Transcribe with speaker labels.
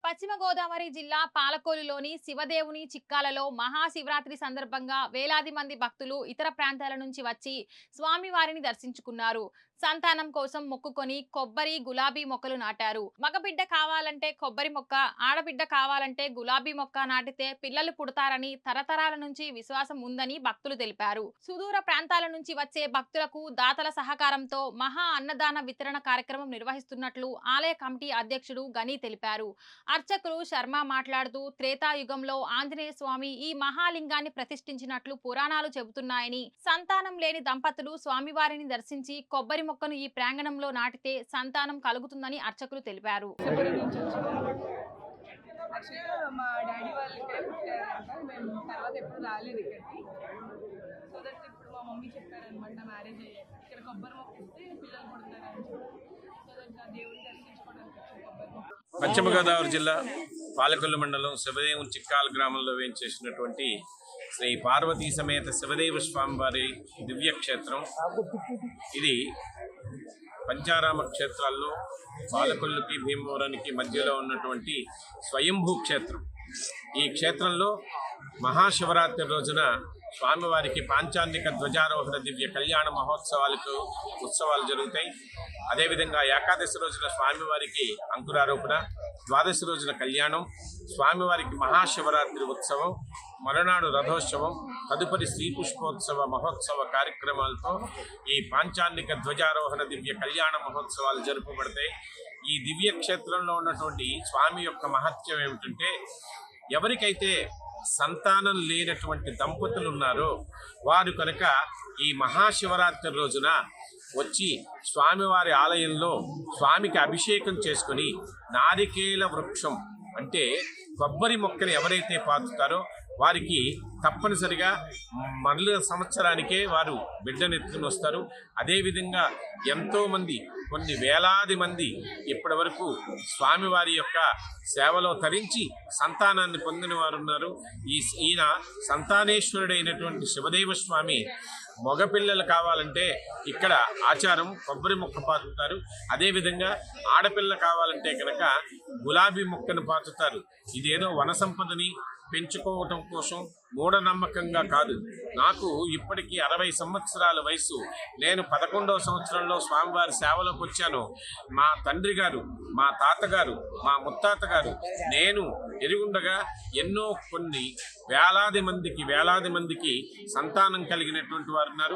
Speaker 1: పశ్చిమ గోదావరి జిల్లా పాలకొల్లులోని శివదేవుని చిక్కాలలో మహాశివరాత్రి సందర్భంగా వేలాది మంది భక్తులు ఇతర ప్రాంతాల నుంచి వచ్చి స్వామివారిని దర్శించుకున్నారు. సంతానం కోసం మొక్కుకొని కొబ్బరి గులాబీ మొక్కలు నాటారు. మగబిడ్డ కావాలంటే కొబ్బరి మొక్క, ఆడబిడ్డ కావాలంటే గులాబీ మొక్క నాటితే పిల్లలు పుడతారని తరతరాల నుంచి విశ్వాసం ఉందని భక్తులు తెలిపారు. సుదూర ప్రాంతాల నుంచి వచ్చే భక్తులకు దాతల సహకారంతో మహా అన్నదాన వితరణ కార్యక్రమం నిర్వహిస్తున్నట్లు ఆలయ కమిటీ అధ్యక్షుడు గని తెలిపారు. అర్చకులు శర్మ మాట్లాడుతూ త్రేతాయుగంలో ఆంజనేయ స్వామి ఈ మహాలింగాన్ని ప్రతిష్ఠించినట్లు పురాణాలు చెబుతున్నాయని, సంతానం లేని దంపతులు స్వామివారిని దర్శించి కొబ్బరి మొక్కను ఈ ప్రాంగణంలో నాటితే సంతానం కలుగుతుందని అర్చకులు తెలిపారు.
Speaker 2: మా డాడీ వాళ్ళు ఇక్కడే పుట్టారంట. మేము తర్వాత ఎప్పుడు రాలేదు ఇక్కడికి. సో దట్ ఇప్పుడు మా మమ్మీ చెప్పారనమాట, మ్యారేజ్ అయ్యాక ఇక్కడ కొబ్బరి మొక్క ఇస్తే పిల్లలు పుడతారని. సో దట్ ఆ దేవుడిని దర్శించుకోవడానికి వచ్చాం కొబ్బరి మొక్క.
Speaker 3: పశ్చిమ గోదావరి జిల్లా పాలకొల్లు మండలం శివదేవుని చిక్కాల గ్రామంలో వేయించేసినటువంటి శ్రీ పార్వతీ సమేత శివదేవ స్వామివారి దివ్యక్షేత్రం. ఇది పంచారామ క్షేత్రాల్లో పాలకొల్లుకి భీమవరానికి మధ్యలో ఉన్నటువంటి స్వయంభూ క్షేత్రం. ఈ క్షేత్రంలో మహాశివరాత్రి రోజున స్వామివారికి పాంచాన్నిక ధ్వజారోహణ దివ్య కళ్యాణ ఉత్సవాలు జరుగుతాయి. అదేవిధంగా ఏకాదశి రోజున స్వామివారికి అంకురారోపణ, ద్వాదశి రోజున కళ్యాణం, స్వామివారికి మహాశివరాత్రి ఉత్సవం, మరునాడు రథోత్సవం, తదుపరి శ్రీపుష్పోత్సవ మహోత్సవ కార్యక్రమాలతో ఈ పాంచాన్నిక ధ్వజారోహణ దివ్య కళ్యాణ మహోత్సవాలు జరుపబడతాయి. ఈ దివ్య క్షేత్రంలో ఉన్నటువంటి స్వామి యొక్క మహత్యం ఏమిటంటే, ఎవరికైతే సంతానం లేనటువంటి దంపతులు ఉన్నారో వారు కనుక ఈ మహాశివరాత్రి రోజున వచ్చి స్వామివారి ఆలయంలో స్వామికి అభిషేకం చేసుకుని నారికేల వృక్షం అంటే కొబ్బరి మొక్కలు ఎవరైతే పాతుతారో వారికి తప్పనిసరిగా మరల సంవత్సరానికే వారు బిడ్డనెత్తుకుని వస్తారు. అదేవిధంగా ఎంతోమంది, కొన్ని వేలాది మంది ఇప్పటి వరకు స్వామివారి యొక్క సేవలో తరించి సంతానాన్ని పొందిన వారు ఉన్నారు. ఈయన సంతానేశ్వరుడైనటువంటి శివదేవ స్వామి మగపిల్లలు కావాలంటే ఇక్కడ ఆచారం కొబ్బరి మొక్క పాతుతారు. అదేవిధంగా ఆడపిల్ల కావాలంటే కనుక గులాబీ మొక్కను పాతుతారు. ఇదేదో వన సంపదని పెంచుకోవటం కోసం మూఢనమ్మకంగా కాదు. నాకు ఇప్పటికీ 60 సంవత్సరాల వయసు. నేను 11వ సంవత్సరంలో స్వామివారి సేవలోకి వచ్చాను. మా తండ్రి గారు, మా తాతగారు, మా ముత్తాతగారు, నేను ఎరుగుండగా కొన్ని వేలాది మందికి సంతానం కలిగినటువంటి వారు ఉన్నారు.